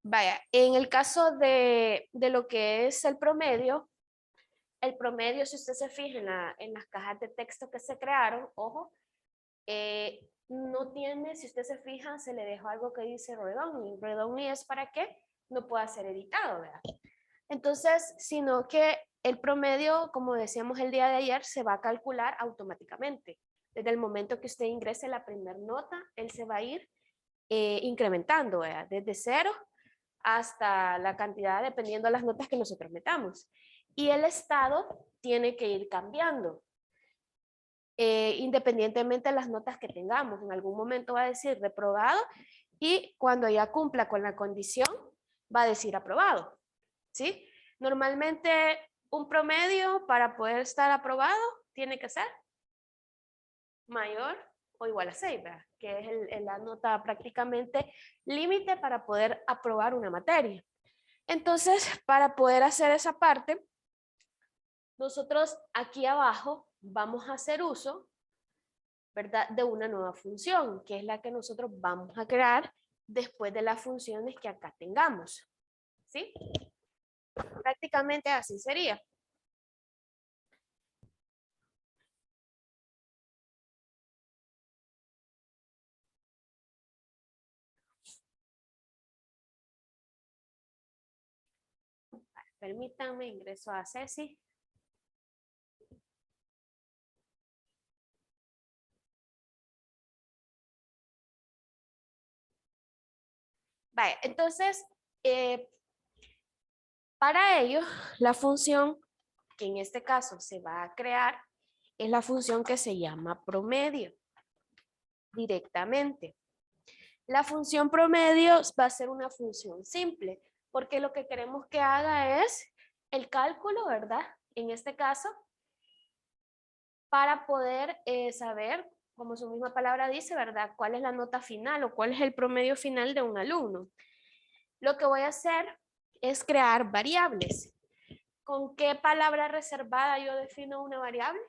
Vaya, en el caso de lo que es el promedio, si usted se fija en las cajas de texto que se crearon, ojo, no tiene, si usted se fija, se le dejó algo que dice read-only. Read-only es para que no pueda ser editado, ¿verdad? Entonces, sino que el promedio, como decíamos el día de ayer, se va a calcular automáticamente. Desde el momento que usted ingrese la primera nota, él se va a ir incrementando, ¿verdad? Desde 0 hasta la cantidad, dependiendo de las notas que nosotros metamos. Y el estado tiene que ir cambiando, independientemente de las notas que tengamos. En algún momento va a decir reprobado y cuando ya cumpla con la condición, va a decir aprobado, ¿sí? Normalmente un promedio para poder estar aprobado tiene que ser mayor o igual a 6, ¿verdad? Que es la nota prácticamente límite para poder aprobar una materia. Entonces, para poder hacer esa parte, nosotros aquí abajo vamos a hacer uso, ¿verdad?, de una nueva función, que es la que nosotros vamos a crear después de las funciones que acá tengamos, ¿sí? Prácticamente así sería. Permítanme, ingreso a Ceci. Vale, entonces, para ello, la función que en este caso se va a crear es la función que se llama promedio, directamente. La función promedio va a ser una función simple, porque lo que queremos que haga es el cálculo, ¿verdad? En este caso, para poder saber, como su misma palabra dice, ¿verdad?, cuál es la nota final o cuál es el promedio final de un alumno. Lo que voy a hacer es crear variables. ¿Con qué palabra reservada yo defino una variable?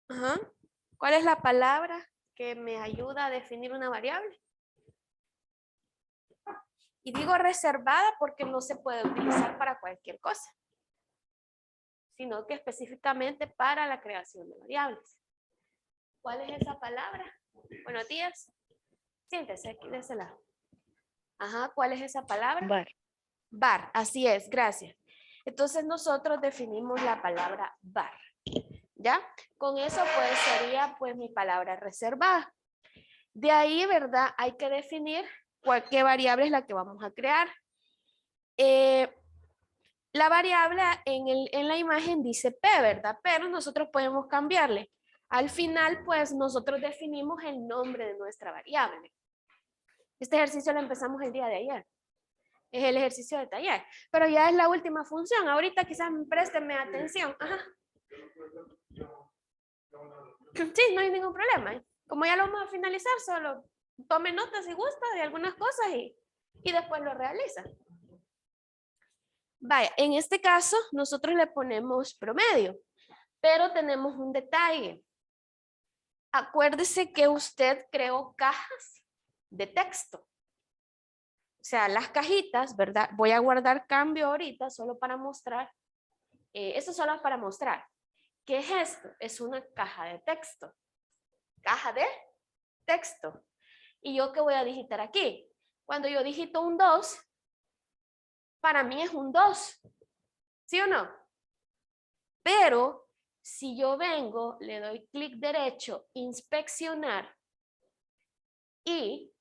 Ajá. ¿Cuál es la palabra que me ayuda a definir una variable? Y digo reservada porque no se puede utilizar para cualquier cosa, sino que específicamente para la creación de variables. ¿Cuál es esa palabra? Buenos días. Siéntese aquí de ese lado. Ajá, ¿cuál es esa palabra? Var. Var, así es, gracias. Entonces nosotros definimos la palabra var, ¿ya? Con eso pues sería pues mi palabra reservada. De ahí, ¿verdad? Hay que definir qué variable es la que vamos a crear. La variable en la imagen dice P, ¿verdad? Pero nosotros podemos cambiarle. Al final, pues nosotros definimos el nombre de nuestra variable. Este ejercicio lo empezamos el día de ayer. Es el ejercicio de taller. Pero ya es la última función. Ahorita quizás préstenme atención. Ajá. Sí, no hay ningún problema. Como ya lo vamos a finalizar, solo tome notas si gusta de algunas cosas y después lo realiza. Vaya, en este caso nosotros le ponemos promedio, pero tenemos un detalle. Acuérdese que usted creó cajas de texto. O sea, las cajitas, ¿verdad? Voy a guardar cambio ahorita solo para mostrar. Esto solo es para mostrar. ¿Qué es esto? Es una caja de texto. Caja de texto. ¿Y yo qué voy a digitar aquí? Cuando yo digito un 2, para mí es un 2. ¿Sí o no? Pero si yo vengo, le doy clic derecho, inspeccionar y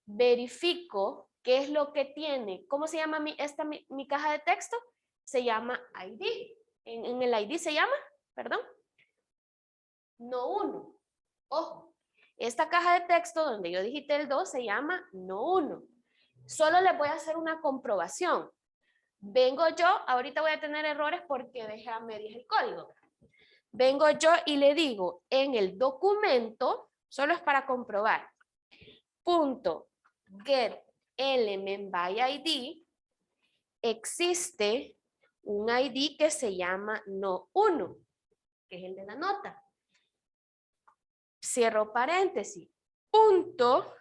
verifico qué es lo que tiene. ¿Cómo se llama mi caja de texto? Se llama ID. En el ID se llama, perdón, no 1. Ojo, esta caja de texto donde yo digité el 2 se llama no 1. Solo les voy a hacer una comprobación. Vengo yo, ahorita voy a tener errores porque dejé a medias el código. Vengo yo y le digo en el documento, solo es para comprobar, punto get element by ID, existe un ID que se llama no 1, que es el de la nota. Cierro paréntesis, punto,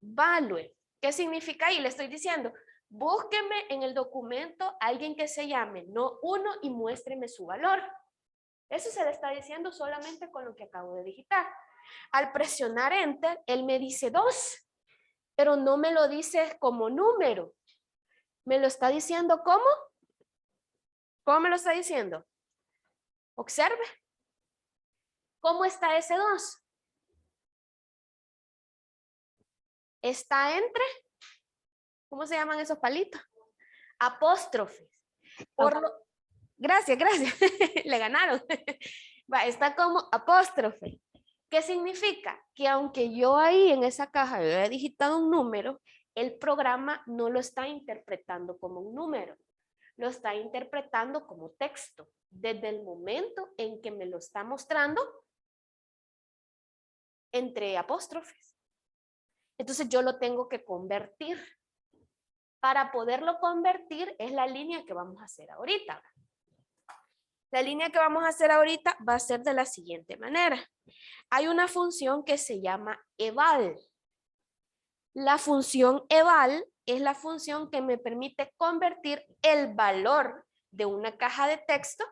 value. ¿Qué significa ahí? Le estoy diciendo, búsqueme en el documento a alguien que se llame no1 y muéstreme su valor. Eso se le está diciendo solamente con lo que acabo de digitar. Al presionar Enter, él me dice 2, pero no me lo dice como número. Me lo está diciendo ¿cómo? ¿Cómo me lo está diciendo? Observe. ¿Cómo está ese 2? Está entre, ¿cómo se llaman esos palitos? Apóstrofes. Gracias, gracias. Le ganaron. Está como apóstrofe. ¿Qué significa? Que aunque yo ahí en esa caja he digitado un número, el programa no lo está interpretando como un número. Lo está interpretando como texto. Desde el momento en que me lo está mostrando entre apóstrofes. Entonces yo lo tengo que convertir. Para poderlo convertir es la línea que vamos a hacer ahorita. La línea que vamos a hacer ahorita va a ser de la siguiente manera. Hay una función que se llama eval. La función eval es la función que me permite convertir el valor de una caja de texto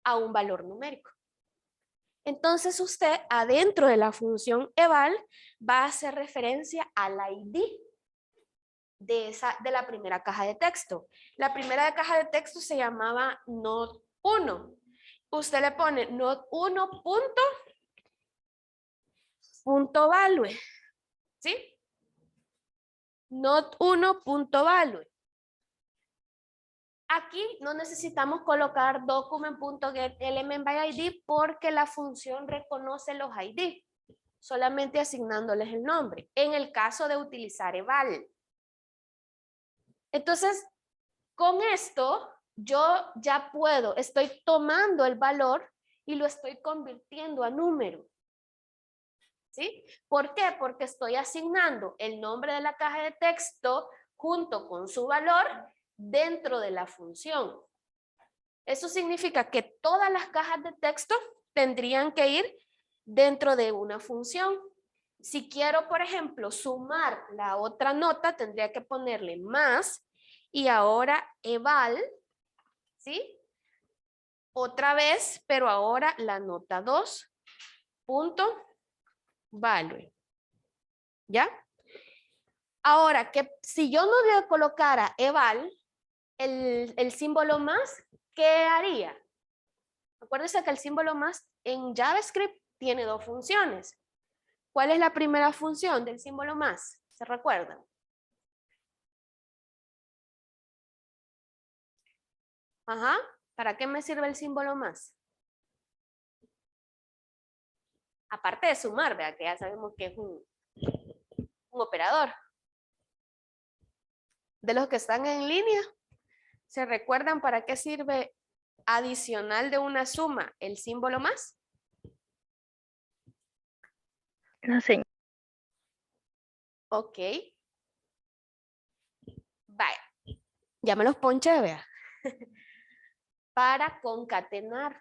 a un valor numérico. Entonces usted adentro de la función eval va a hacer referencia al ID de la primera caja de texto. La primera caja de texto se llamaba Not1. Usted le pone Not1 punto value, ¿sí? Not1 value. Aquí no necesitamos colocar document.getElementById porque la función reconoce los ID, solamente asignándoles el nombre, en el caso de utilizar eval. Entonces, con esto, yo ya puedo, estoy tomando el valor y lo estoy convirtiendo a número. ¿Sí? ¿Por qué? Porque estoy asignando el nombre de la caja de texto junto con su valor dentro de la función. Eso significa que todas las cajas de texto tendrían que ir dentro de una función. Si quiero, por ejemplo, sumar la otra nota, tendría que ponerle más y ahora eval, ¿sí? Otra vez, pero ahora la nota 2 punto value. ¿Ya? Ahora, que si yo no le colocara eval, el símbolo más, ¿qué haría? Acuérdense que el símbolo más en JavaScript tiene dos funciones. ¿Cuál es la primera función del símbolo más? ¿Se recuerdan? Ajá. ¿Para qué me sirve el símbolo más? Aparte de sumar, ¿verdad? Que ya sabemos que es un operador. De los que están en línea, ¿se recuerdan para qué sirve adicional de una suma el símbolo más? No sé. Ok. Vaya. Ya me los ponché, vea. Para concatenar.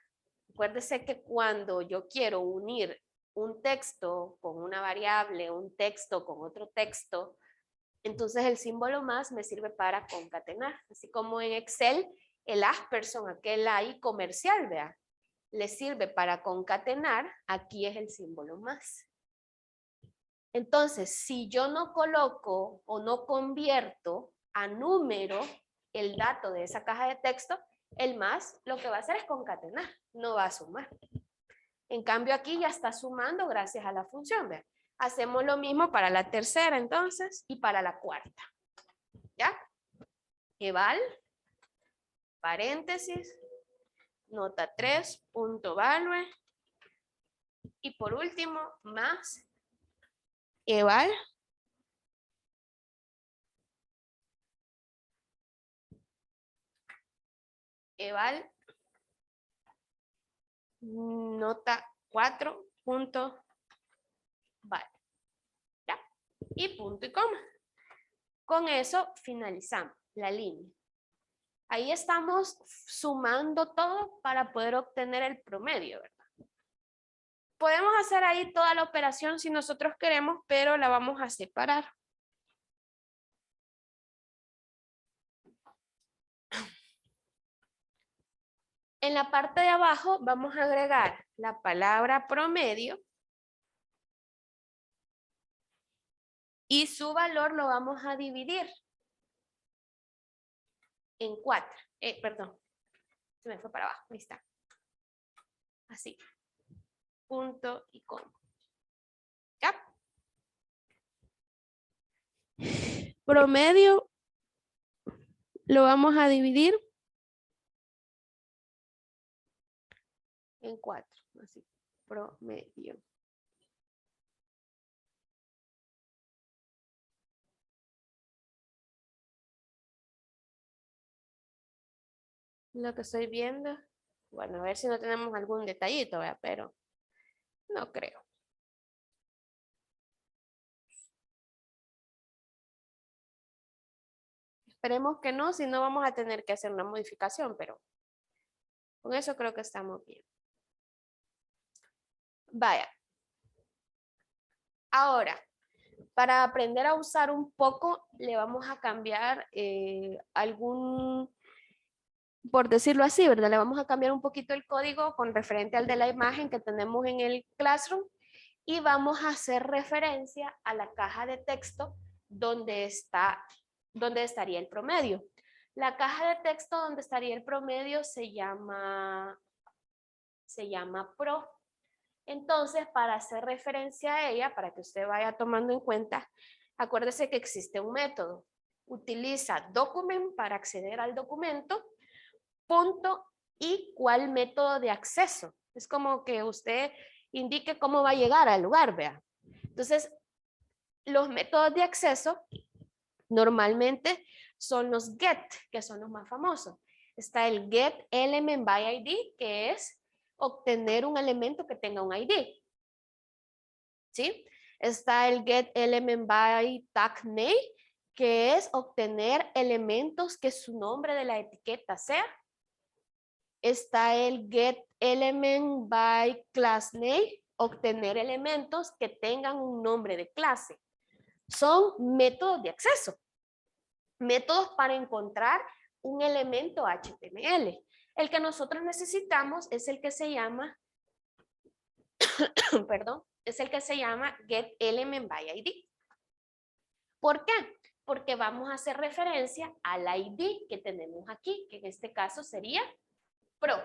Acuérdese que cuando yo quiero unir un texto con una variable, un texto con otro texto, entonces el símbolo más me sirve para concatenar. Así como en Excel, el asperson, aquel ahí comercial, vea, le sirve para concatenar, aquí es el símbolo más. Entonces, si yo no coloco o no convierto a número el dato de esa caja de texto, el más lo que va a hacer es concatenar, no va a sumar. En cambio aquí ya está sumando gracias a la función. ¿Ve? Hacemos lo mismo para la tercera entonces y para la cuarta. ¿Ya? Eval, paréntesis, nota 3, punto value. Y por último, más eval. Eval, nota 4, punto value. ¿Ya? Y punto y coma. Con eso finalizamos la línea. Ahí estamos sumando todo para poder obtener el promedio, ¿verdad? podemos hacer ahí toda la operación si nosotros queremos, pero la vamos a separar. En la parte de abajo vamos a agregar la palabra promedio y su valor lo vamos a dividir en 4. Perdón, se me fue para abajo, ahí está. Así, punto y coma. ¿Ya? Promedio lo vamos a dividir en 4, así, promedio. Lo que estoy viendo, bueno, a ver si no tenemos algún detallito, ¿verdad? Pero no creo. Esperemos que no, si no vamos a tener que hacer una modificación, pero con eso creo que estamos bien. Vaya. Ahora, para aprender a usar un poco, le vamos a cambiar algún, por decirlo así, ¿verdad? Le vamos a cambiar un poquito el código con referente al de la imagen que tenemos en el Classroom y vamos a hacer referencia a la caja de texto donde estaría el promedio. La caja de texto donde estaría el promedio se llama Pro. Entonces, para hacer referencia a ella, para que usted vaya tomando en cuenta, acuérdese que existe un método. Utiliza document para acceder al documento, punto y cuál método de acceso. Es como que usted indique cómo va a llegar al lugar, vea. Entonces, los métodos de acceso normalmente son los GET, que son los más famosos. Está el GET Element by ID, que es obtener un elemento que tenga un ID. ¿Sí? Está el Get Element by Tag Name, que es obtener elementos que su nombre de la etiqueta sea. Está el Get Element by Class Name, obtener elementos que tengan un nombre de clase. Son métodos de acceso. Métodos para encontrar un elemento HTML. El que nosotros necesitamos es el que se llama, perdón, es el que se llama Get Element by ID. ¿Por qué? Porque vamos a hacer referencia al ID que tenemos aquí, que en este caso sería Pro.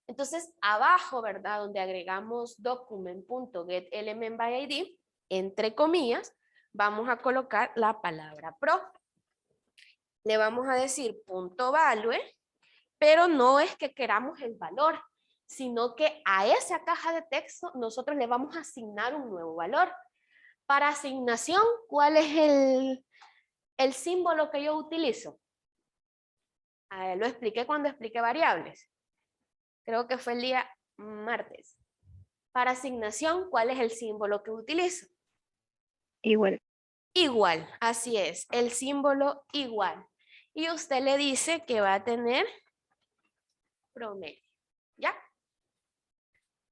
Entonces, abajo, ¿verdad? Donde agregamos document.getElementById, entre comillas, vamos a colocar la palabra Pro. Le vamos a decir .value, pero no es que queramos el valor, sino que a esa caja de texto nosotros le vamos a asignar un nuevo valor. Para asignación, ¿cuál es el símbolo que yo utilizo? Lo expliqué cuando expliqué variables. Creo que fue el día martes. Para asignación, ¿cuál es el símbolo que utilizo? Igual. Igual, así es, el símbolo igual. Y usted le dice que va a tener promedio, ¿ya?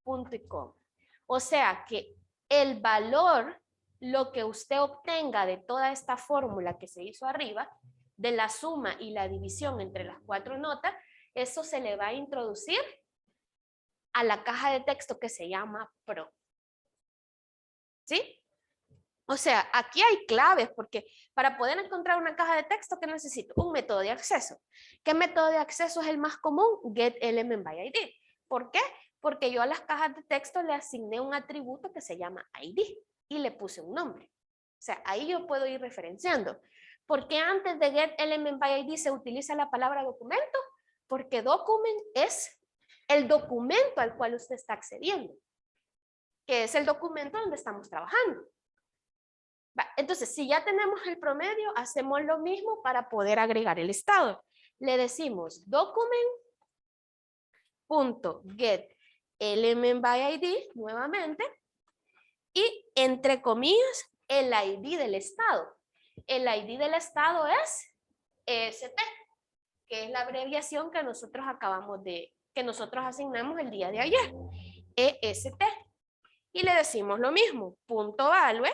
Punto y coma. O sea que el valor, lo que usted obtenga de toda esta fórmula que se hizo arriba, de la suma y la división entre las 4 notas, eso se le va a introducir a la caja de texto que se llama Pro. ¿Sí? O sea, aquí hay claves porque para poder encontrar una caja de texto, ¿qué necesito? Un método de acceso. ¿Qué método de acceso es el más común? Get Element by ID. ¿Por qué? Porque yo a las cajas de texto le asigné un atributo que se llama ID y le puse un nombre. O sea, ahí yo puedo ir referenciando. ¿Por qué antes de Get Element by ID se utiliza la palabra documento? Porque document es el documento al cual usted está accediendo, que es el documento donde estamos trabajando. Entonces, si ya tenemos el promedio, hacemos lo mismo para poder agregar el estado. Le decimos document.getElementById nuevamente y entre comillas el ID del estado. El ID del estado es EST, que es la abreviación que nosotros asignamos el día de ayer. EST. Y le decimos lo mismo, punto value.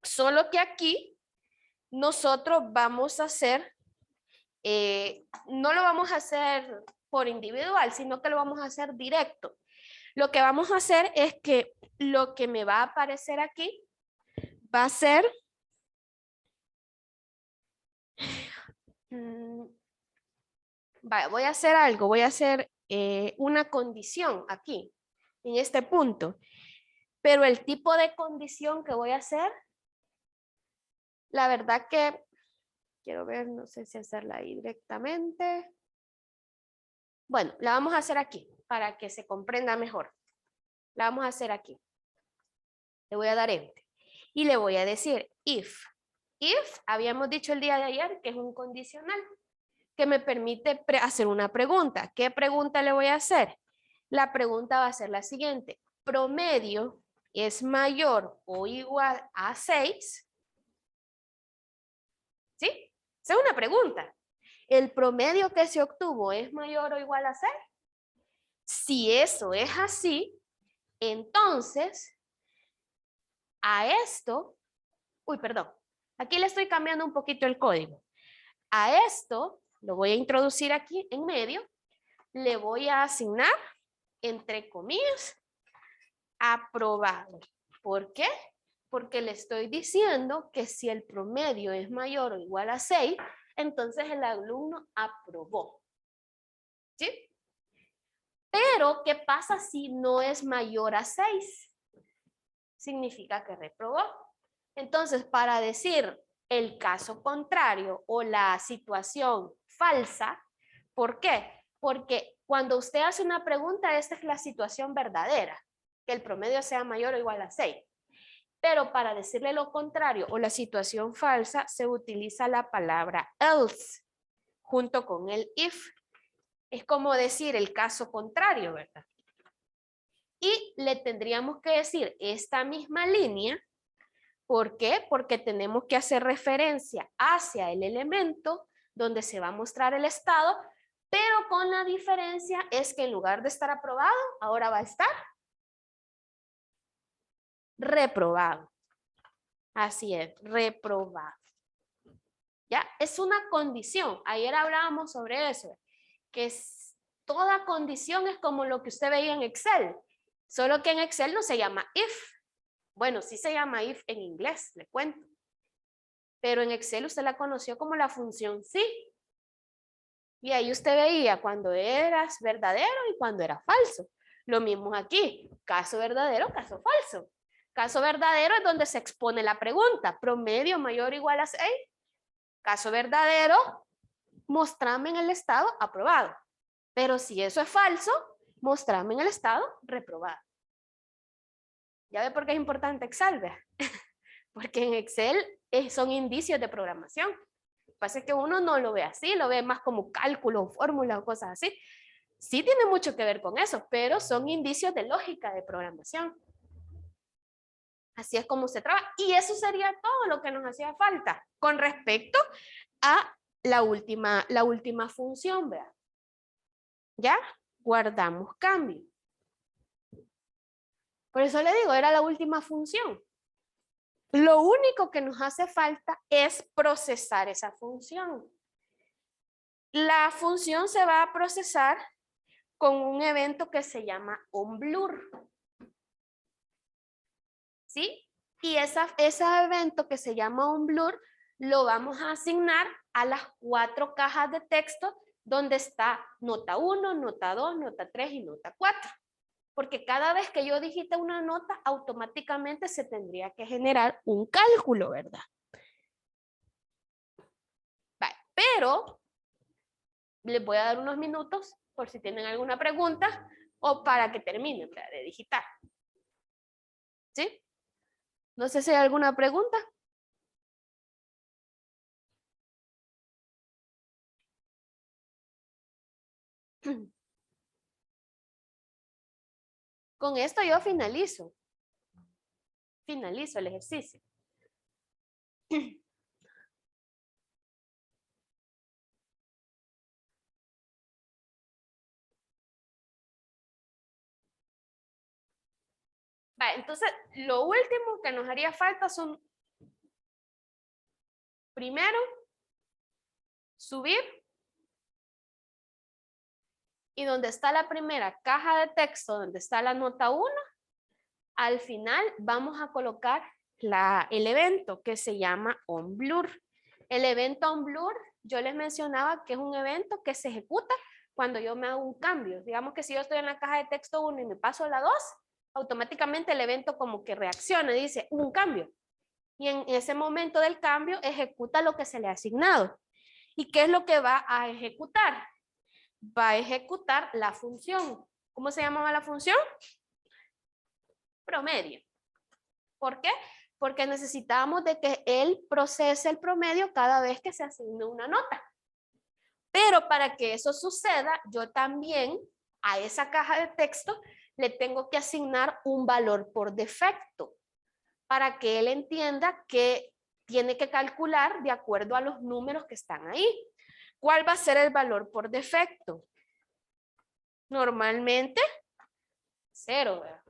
Solo que aquí nosotros vamos a hacer, no lo vamos a hacer por individual, sino que lo vamos a hacer directo. Lo que vamos a hacer es que lo que me va a aparecer aquí va a ser voy a hacer algo, voy a hacer una condición aquí, en este punto. Pero el tipo de condición que voy a hacer, la verdad que quiero ver, no sé si hacerla ahí directamente. Bueno, la vamos a hacer aquí para que se comprenda mejor. La vamos a hacer aquí. Le voy a dar enter. Y le voy a decir if. If, habíamos dicho el día de ayer que es un condicional que me permite hacer una pregunta. ¿Qué pregunta le voy a hacer? La pregunta va a ser la siguiente. ¿Promedio es mayor o igual a 6? ¿Sí? Esa es una pregunta. ¿El promedio que se obtuvo es mayor o igual a 6? Si eso es así, entonces a esto, perdón, aquí le estoy cambiando un poquito el código. A esto lo voy a introducir aquí en medio, le voy a asignar, entre comillas, aprobado. ¿Por qué? Porque le estoy diciendo que si el promedio es mayor o igual a 6, entonces el alumno aprobó. ¿Sí? Pero, ¿qué pasa si no es mayor a 6? Significa que reprobó. Entonces, para decir el caso contrario o la situación falsa, ¿por qué? Porque cuando usted hace una pregunta, esta es la situación verdadera, que el promedio sea mayor o igual a 6. Pero para decirle lo contrario o la situación falsa, se utiliza la palabra else junto con el if. Es como decir el caso contrario, ¿verdad? Y le tendríamos que decir esta misma línea. ¿Por qué? Porque tenemos que hacer referencia hacia el elemento donde se va a mostrar el estado, pero con la diferencia es que en lugar de estar aprobado, ahora va a estar reprobado. Así es, reprobado. ¿Ya? Es una condición. Ayer hablábamos sobre eso, que toda condición es como lo que usted veía en Excel, solo que en Excel no se llama if. Bueno, sí se llama if en inglés, le cuento. Pero en Excel usted la conoció como la función sí. Y ahí usted veía cuando era verdadero y cuando era falso. Lo mismo aquí, caso verdadero, caso falso. Caso verdadero es donde se expone la pregunta, promedio mayor o igual a 6. Caso verdadero, mostrame en el estado aprobado. Pero si eso es falso, mostrame en el estado reprobado. ¿Ya ve por qué es importante Excel? Porque en Excel son indicios de programación. Lo que pasa es que uno no lo ve así, lo ve más como cálculo, fórmula o cosas así. Sí tiene mucho que ver con eso, pero son indicios de lógica de programación. Así es como se trabaja. Y eso sería todo lo que nos hacía falta con respecto a la última función, ¿verdad? ¿Ya? Guardamos cambio. Por eso le digo, era la última función. Lo único que nos hace falta es procesar esa función. La función se va a procesar con un evento que se llama onBlur. ¿Sí? Y ese evento que se llama onBlur lo vamos a asignar a las 4 cajas de texto donde está nota 1, nota 2, nota 3 y nota 4. Porque cada vez que yo digite una nota, automáticamente se tendría que generar un cálculo, ¿verdad? Vale, pero les voy a dar unos minutos por si tienen alguna pregunta o para que terminen de digitar. ¿Sí? No sé si hay alguna pregunta. Con esto yo finalizo. Finalizo el ejercicio. Vale, entonces, lo último que nos haría falta son, primero, subir. Y donde está la primera caja de texto, donde está la nota 1, al final vamos a colocar el evento que se llama onBlur. El evento onBlur, yo les mencionaba que es un evento que se ejecuta cuando yo me hago un cambio. Digamos que si yo estoy en la caja de texto 1 y me paso a la 2, automáticamente el evento como que reacciona y dice un cambio. Y en ese momento del cambio ejecuta lo que se le ha asignado. ¿Y qué es lo que va a ejecutar? Va a ejecutar la función. ¿Cómo se llamaba la función? Promedio. ¿Por qué? Porque necesitamos de que él procese el promedio cada vez que se asigne una nota. Pero para que eso suceda, yo también a esa caja de texto le tengo que asignar un valor por defecto para que él entienda que tiene que calcular de acuerdo a los números que están ahí. ¿Cuál va a ser el valor por defecto? Normalmente, 0, ¿verdad?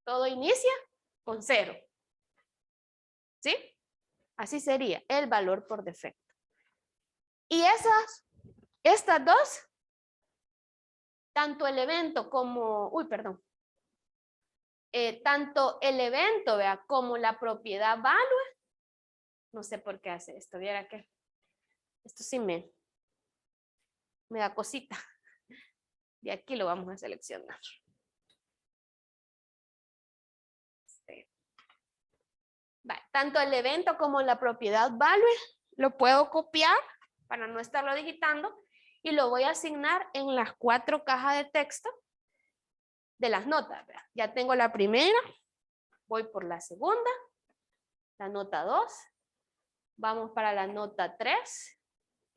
Todo inicia con 0. ¿Sí? Así sería el valor por defecto. Y estas dos, tanto el evento como, tanto el evento, vea, como la propiedad value, no sé por qué hace esto, viera que esto sí me da cosita. De aquí lo vamos a seleccionar. Vale. Tanto el evento como la propiedad value lo puedo copiar para no estarlo digitando y lo voy a asignar en las 4 cajas de texto de las notas. ¿Verdad? Ya tengo la primera, voy por la segunda, la nota 2, vamos para la nota 3,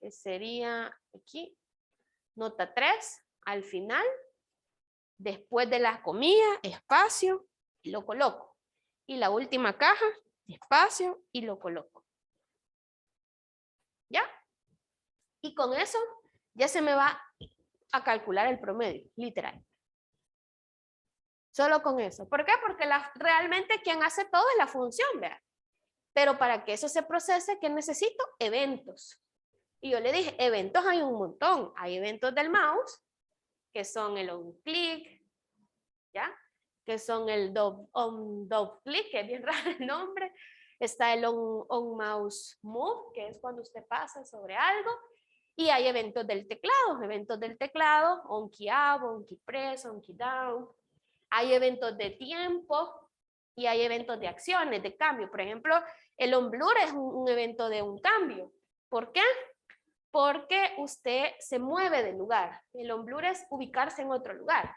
que sería aquí, nota 3, al final, después de la comilla, espacio, y lo coloco. Y la última caja, espacio, y lo coloco. ¿Ya? Y con eso ya se me va a calcular el promedio, literal. Solo con eso. ¿Por qué? Porque realmente quien hace todo es la función, ¿verdad? Pero para que eso se procese, ¿qué necesito? Eventos. Y yo le dije, eventos hay un montón. Hay eventos del mouse, que son el onClick, ¿ya? Que son el doubleclick, que es bien raro el nombre. Está el onMouse Move, que es cuando usted pasa sobre algo. Y hay eventos del teclado, onKey up, onKey press, onKey down. Hay eventos de tiempo y hay eventos de acciones, de cambio. Por ejemplo, el onBlur es un evento de un cambio. ¿Por qué? Porque usted se mueve de lugar. El onBlur es ubicarse en otro lugar.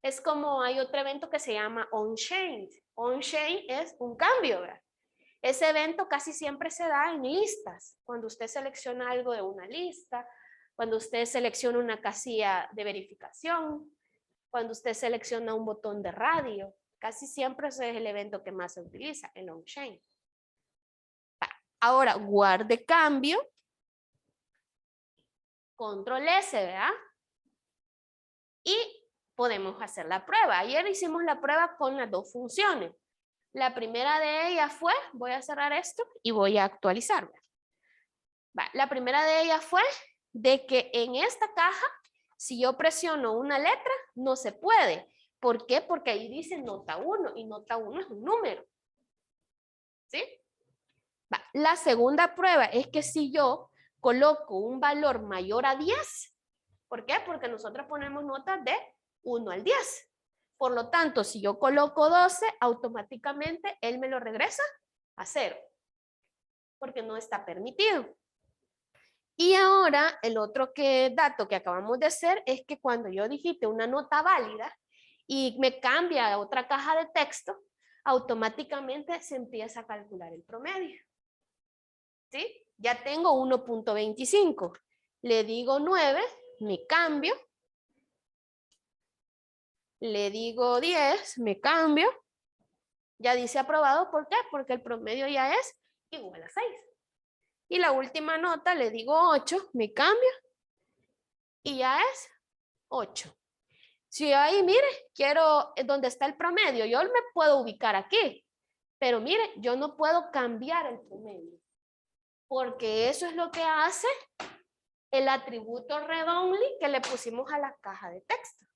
Es como hay otro evento que se llama onChange. OnChange es un cambio, ¿verdad? Ese evento casi siempre se da en listas. Cuando usted selecciona algo de una lista, cuando usted selecciona una casilla de verificación, cuando usted selecciona un botón de radio, casi siempre ese es el evento que más se utiliza, el onChange. Ahora, guarde cambio, control S, ¿verdad? Y podemos hacer la prueba. Ayer hicimos la prueba con las dos funciones. La primera de ellas fue, voy a cerrar esto y voy a actualizar. La primera de ellas fue de que en esta caja, si yo presiono una letra, no se puede. ¿Por qué? Porque ahí dice nota 1 y nota 1 es un número. ¿Sí? La segunda prueba es que si yo coloco un valor mayor a 10, ¿por qué? Porque nosotros ponemos notas de 1 al 10. Por lo tanto, si yo coloco 12, automáticamente él me lo regresa a 0. Porque no está permitido. Y ahora, el otro dato que acabamos de hacer es que cuando yo digite una nota válida y me cambia a otra caja de texto, automáticamente se empieza a calcular el promedio. ¿Sí? Ya tengo 1.25. Le digo 9, me cambio. Le digo 10, me cambio. Ya dice aprobado, ¿por qué? Porque el promedio ya es igual a 6. Y la última nota le digo 8, me cambio. Y ya es 8. Si ahí, mire, quiero donde está el promedio, yo me puedo ubicar aquí, pero mire, yo no puedo cambiar el promedio, porque eso es lo que hace el atributo read-only que le pusimos a la caja de texto.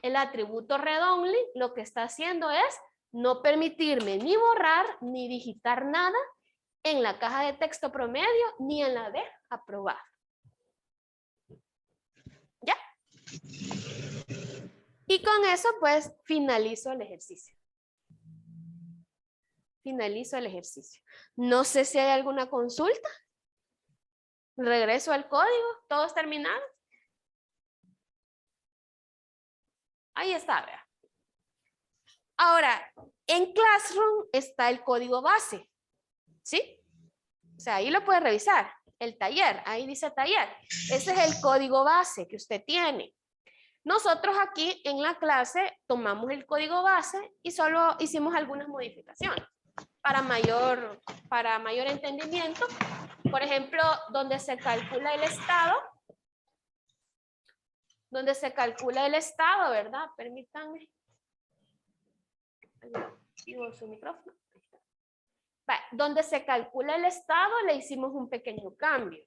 El atributo read-only lo que está haciendo es no permitirme ni borrar ni digitar nada en la caja de texto promedio ni en la de aprobado. ¿Ya? Y con eso pues finalizo el ejercicio. Finalizo el ejercicio. No sé si hay alguna consulta. Regreso al código. ¿Todos terminaron? Ahí está, vea. Ahora, en Classroom está el código base. ¿Sí? O sea, ahí lo puede revisar. El taller, ahí dice taller. Ese es el código base que usted tiene. Nosotros aquí en la clase tomamos el código base y solo hicimos algunas modificaciones para mayor entendimiento. Por ejemplo, donde se calcula el estado. Donde se calcula el estado, ¿verdad? Permítanme. Activo su micrófono. Donde se calcula el estado le hicimos un pequeño cambio,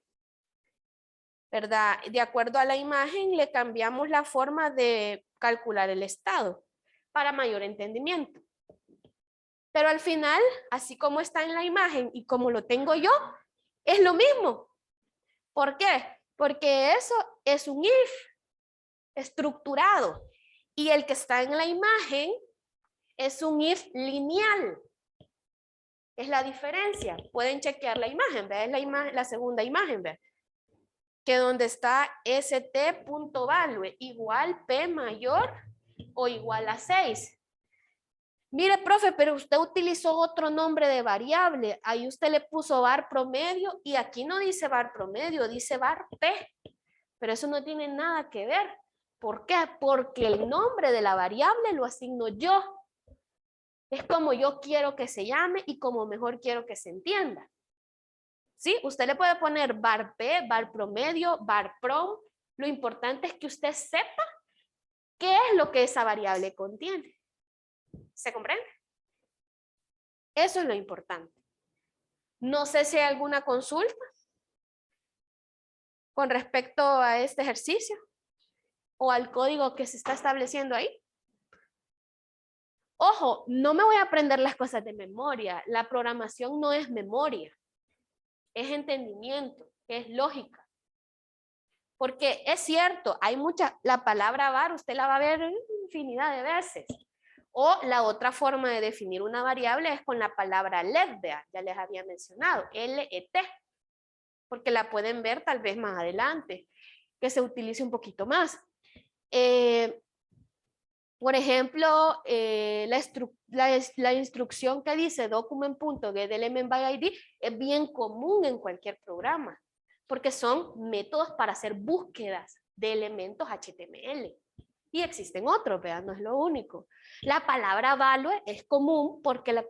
¿verdad? De acuerdo a la imagen le cambiamos la forma de calcular el estado para mayor entendimiento. Pero al final, así como está en la imagen y como lo tengo yo, es lo mismo. ¿Por qué? Porque eso es un if estructurado y el que está en la imagen es un if lineal. Es la diferencia. Pueden chequear la imagen, ¿ve? Es la segunda imagen, ¿ve? Que donde está st.value igual p mayor o igual a 6. Mire, profe, pero usted utilizó otro nombre de variable. Ahí usted le puso var promedio y aquí no dice var promedio, dice var p. Pero eso no tiene nada que ver. ¿Por qué? Porque el nombre de la variable lo asigno yo. Es como yo quiero que se llame y como mejor quiero que se entienda. ¿Sí? Usted le puede poner var p, var promedio, var prom. Lo importante es que usted sepa qué es lo que esa variable contiene. ¿Se comprende? Eso es lo importante. No sé si hay alguna consulta con respecto a este ejercicio o al código que se está estableciendo ahí. Ojo, no me voy a aprender las cosas de memoria. La programación no es memoria. Es entendimiento, es lógica. Porque es cierto, hay la palabra var usted la va a ver infinidad de veces. O la otra forma de definir una variable es con la palabra let, ya les había mencionado, let, porque la pueden ver tal vez más adelante, que se utilice un poquito más. Por ejemplo, la instrucción que dice document.getElementById es bien común en cualquier programa, porque son métodos para hacer búsquedas de elementos HTML. Y existen otros, vean, no es lo único. La palabra value es común porque la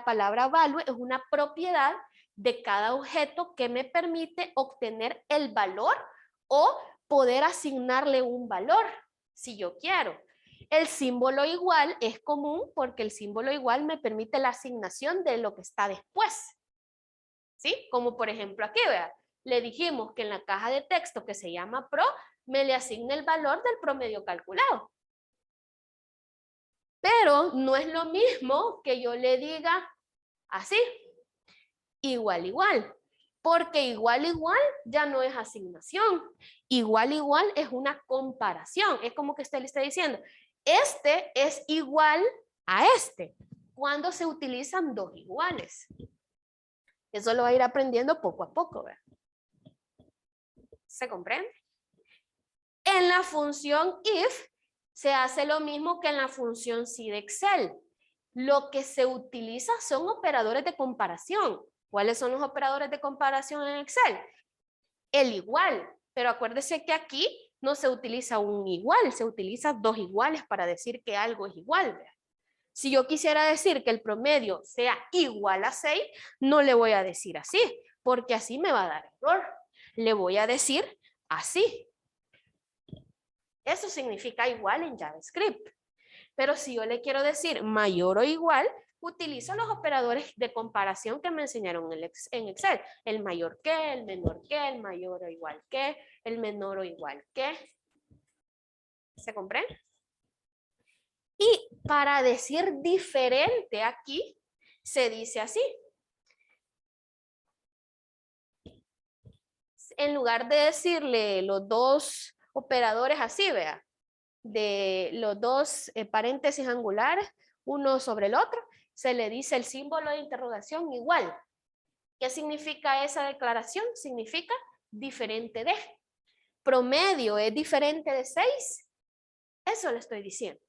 palabra value es una propiedad de cada objeto que me permite obtener el valor o poder asignarle un valor, si yo quiero. El símbolo igual es común porque el símbolo igual me permite la asignación de lo que está después. ¿Sí? Como por ejemplo aquí, vean, le dijimos que en la caja de texto que se llama pro, me le asigna el valor del promedio calculado. Pero no es lo mismo que yo le diga así, igual, igual. Porque igual, igual ya no es asignación. Igual, igual es una comparación. Es como que usted le está diciendo, este es igual a este. Cuando se utilizan dos iguales. Eso lo va a ir aprendiendo poco a poco, ¿verdad? ¿Se comprende? En la función if se hace lo mismo que en la función si de Excel. Lo que se utiliza son operadores de comparación. ¿Cuáles son los operadores de comparación en Excel? El igual, pero acuérdese que aquí no se utiliza un igual, se utiliza dos iguales para decir que algo es igual. ¿Verdad? Si yo quisiera decir que el promedio sea igual a 6, no le voy a decir así, porque así me va a dar error. Le voy a decir así. Eso significa igual en JavaScript. Pero si yo le quiero decir mayor o igual, utilizo los operadores de comparación que me enseñaron en Excel. El mayor que, el menor que, el mayor o igual que, el menor o igual que. ¿Se comprende? Y para decir diferente aquí, se dice así. En lugar de decirle los dos operadores así, vea, de los dos paréntesis angulares, uno sobre el otro, se le dice el símbolo de interrogación igual. ¿Qué significa esa declaración? Significa diferente de. Promedio es diferente de 6. Eso le estoy diciendo.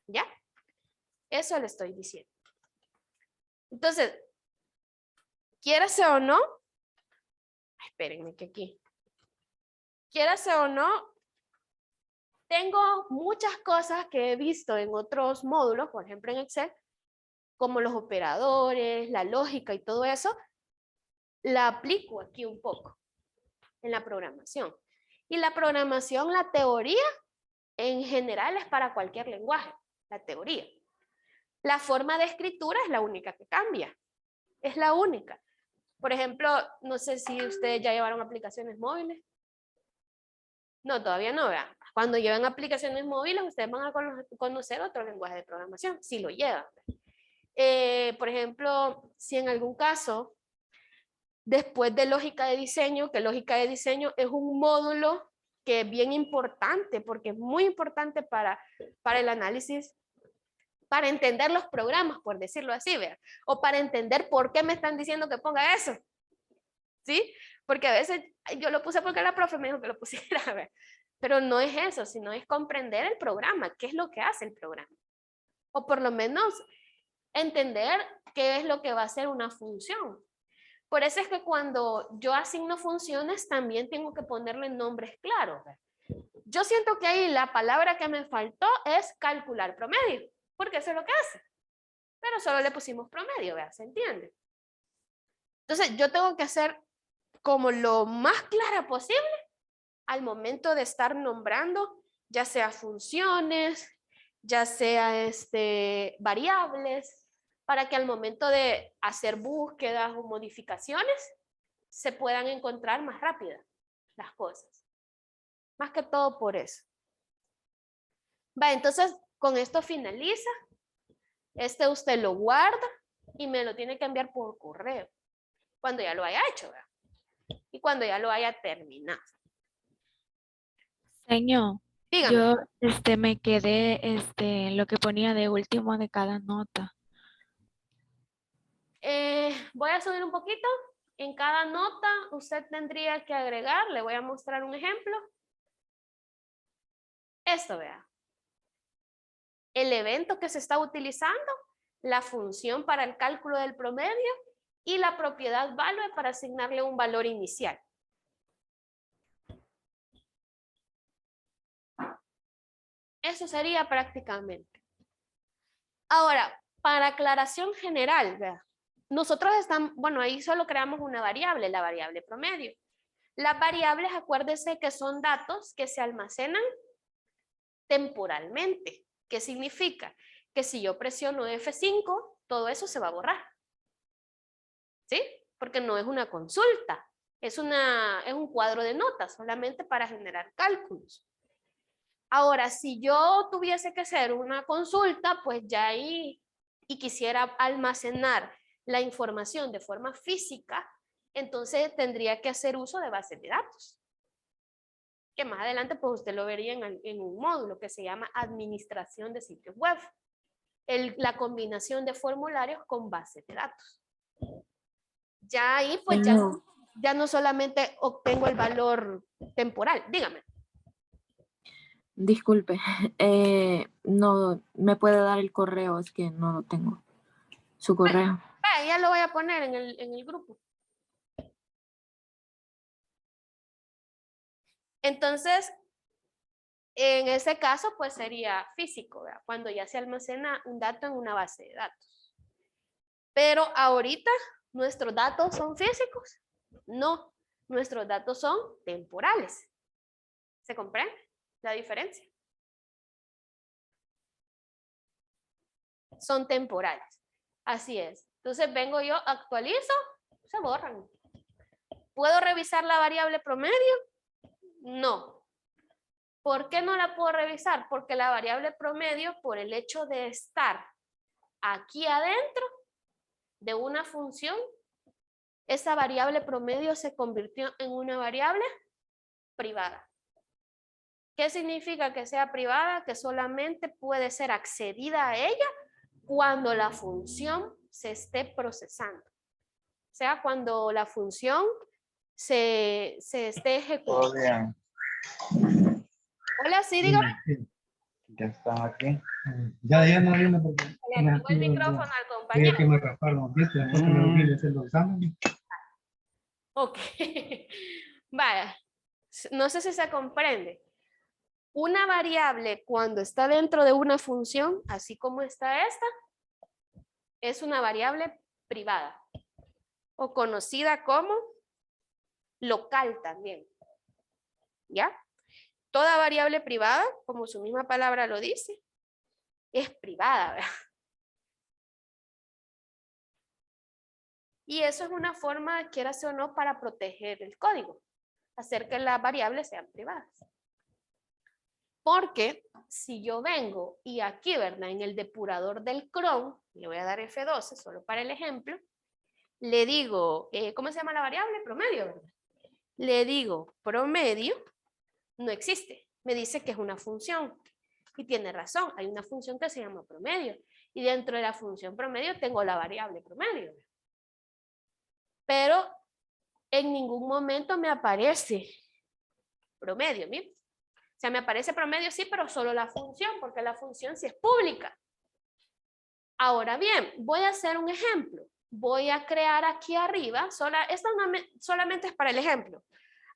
¿Ya? Eso le estoy diciendo. Entonces, quiérase o no, espérenme que aquí, quiérase o no, tengo muchas cosas que he visto en otros módulos, por ejemplo en Excel, como los operadores, la lógica y todo eso, la aplico aquí un poco en la programación. Y la programación, la teoría, en general es para cualquier lenguaje, la teoría. La forma de escritura es la única que cambia, es la única. Por ejemplo, no sé si ustedes ya llevaron aplicaciones móviles. No, todavía no, ¿verdad? Cuando lleven aplicaciones móviles, ustedes van a conocer otro lenguaje de programación, si lo llevan. Por ejemplo, si en algún caso, después de lógica de diseño, que lógica de diseño es un módulo que es bien importante, porque es muy importante para el análisis, para entender los programas, por decirlo así, ¿verdad? O para entender por qué me están diciendo que ponga eso. ¿Sí? Porque a veces yo lo puse porque la profe me dijo que lo pusiera, ¿verdad? Pero no es eso, sino es comprender el programa, qué es lo que hace el programa. O por lo menos entender qué es lo que va a hacer una función. Por eso es que cuando yo asigno funciones, también tengo que ponerle nombres claros. ¿Verdad? Yo siento que ahí la palabra que me faltó es calcular promedio, porque eso es lo que hace. Pero solo le pusimos promedio, ¿verdad? ¿Se entiende? Entonces yo tengo que hacer como lo más clara posible al momento de estar nombrando, ya sea funciones, ya sea variables, para que al momento de hacer búsquedas o modificaciones se puedan encontrar más rápidas las cosas. Más que todo por eso. Va, entonces con esto finaliza. Usted lo guarda y me lo tiene que enviar por correo cuando ya lo haya hecho, ¿verdad? Y cuando ya lo haya terminado. Señor, Dígame. yo me quedé en lo que ponía de último de cada nota. Voy a subir un poquito. En cada nota usted tendría que agregar, le voy a mostrar un ejemplo. Esto, vea. El evento que se está utilizando, la función para el cálculo del promedio y la propiedad value para asignarle un valor inicial. Eso sería prácticamente. Ahora, para aclaración general, vea. Nosotros estamos, bueno, ahí solo creamos una variable, la variable promedio. Las variables, acuérdense que son datos que se almacenan temporalmente. ¿Qué significa? Que si yo presiono F5, todo eso se va a borrar. ¿Sí? Porque no es una consulta, es un cuadro de notas solamente para generar cálculos. Ahora, si yo tuviese que hacer una consulta, pues ya ahí, y quisiera almacenar la información de forma física, entonces tendría que hacer uso de bases de datos. Que más adelante pues usted lo vería en un módulo que se llama administración de sitios web. La combinación de formularios con bases de datos. Ya ahí pues ya no solamente obtengo el valor temporal. Dígame. Disculpe, no me puede dar el correo, es que no lo tengo. Su correo. Ya lo voy a poner en el grupo. Entonces, en ese caso, pues sería físico, ¿verdad? Cuando ya se almacena un dato en una base de datos. Pero ahorita, ¿nuestros datos son físicos? No, nuestros datos son temporales. ¿Se comprende la diferencia? Son temporales. Así es. Entonces vengo yo, actualizo, se borran. ¿Puedo revisar la variable promedio? No. ¿Por qué no la puedo revisar? Porque la variable promedio, por el hecho de estar aquí adentro de una función, esa variable promedio se convirtió en una variable privada. ¿Qué significa que sea privada? Que solamente puede ser accedida a ella cuando la función se esté procesando. O sea, cuando la función se esté ejecutando. Todo bien. Hola, sí, dígame. Ya están aquí. Ya no vino porque Le apagó el micrófono al quería compañero. que me rasparon, ¿viste? Después que me vine a hacer los exámenes. Ok. Vaya, no sé si se comprende. Una variable cuando está dentro de una función, así como está esta, es una variable privada o conocida como local también. ¿Ya? Toda variable privada, como su misma palabra lo dice, es privada, ¿verdad? Y eso es una forma, quieras o no, para proteger el código, hacer que las variables sean privadas. Porque si yo vengo y aquí, ¿verdad? En el depurador del cron, le voy a dar F12 solo para el ejemplo, le digo, ¿cómo se llama la variable? Promedio, ¿verdad? Le digo promedio, no existe. Me dice que es una función. Y tiene razón, hay una función que se llama promedio. Y dentro de la función promedio tengo la variable promedio. Pero en ningún momento me aparece promedio, miren. O sea, me aparece promedio sí, pero solo la función, porque la función sí es pública. Ahora bien, voy a hacer un ejemplo. Voy a crear aquí arriba, esta solamente es para el ejemplo.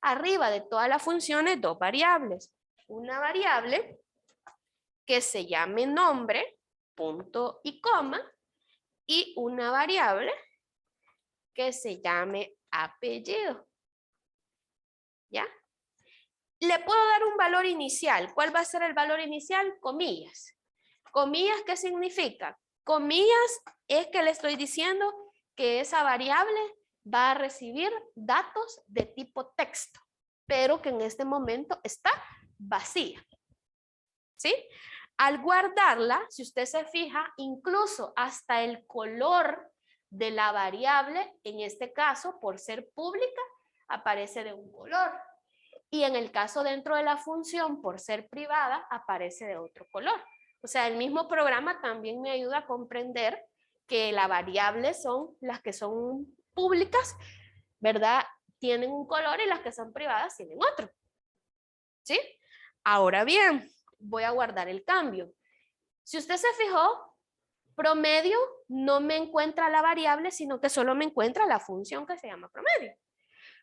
Arriba de todas las funciones, dos variables. Una variable que se llame nombre, punto y coma, y una variable que se llame apellido. ¿Ya? Le puedo dar un valor inicial. ¿Cuál va a ser el valor inicial? Comillas. Comillas, ¿qué significa? Comillas es que le estoy diciendo que esa variable va a recibir datos de tipo texto, pero que en este momento está vacía. ¿Sí? Al guardarla, si usted se fija, incluso hasta el color de la variable, en este caso, por ser pública, aparece de un color. Y en el caso dentro de la función, por ser privada, aparece de otro color. O sea, el mismo programa también me ayuda a comprender que las variables son las que son públicas, ¿verdad? Tienen un color y las que son privadas tienen otro. ¿Sí? Ahora bien, voy a guardar el cambio. Si usted se fijó, promedio no me encuentra la variable, sino que solo me encuentra la función que se llama promedio.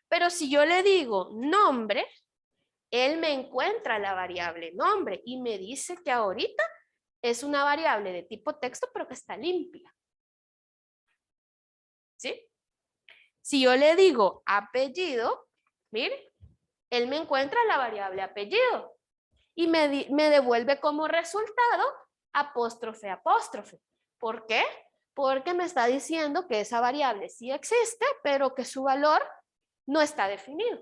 Pero si yo le digo nombre, él me encuentra la variable nombre y me dice que ahorita es una variable de tipo texto, pero que está limpia. ¿Sí? Si yo le digo apellido, mire, él me encuentra la variable apellido y me devuelve como resultado apóstrofe, apóstrofe. ¿Por qué? Porque me está diciendo que esa variable sí existe, pero que su valor no está definido.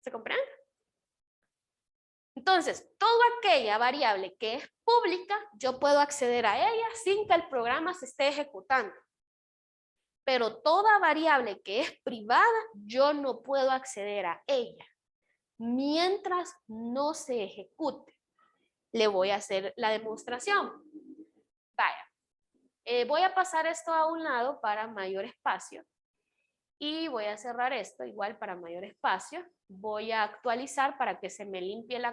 ¿Se comprende? Entonces, toda aquella variable que es pública, yo puedo acceder a ella sin que el programa se esté ejecutando. Pero toda variable que es privada, yo no puedo acceder a ella mientras no se ejecute. Le voy a hacer la demostración. Vaya, voy a pasar esto a un lado para mayor espacio. Y voy a cerrar esto igual para mayor espacio. Voy a actualizar para que se me limpie la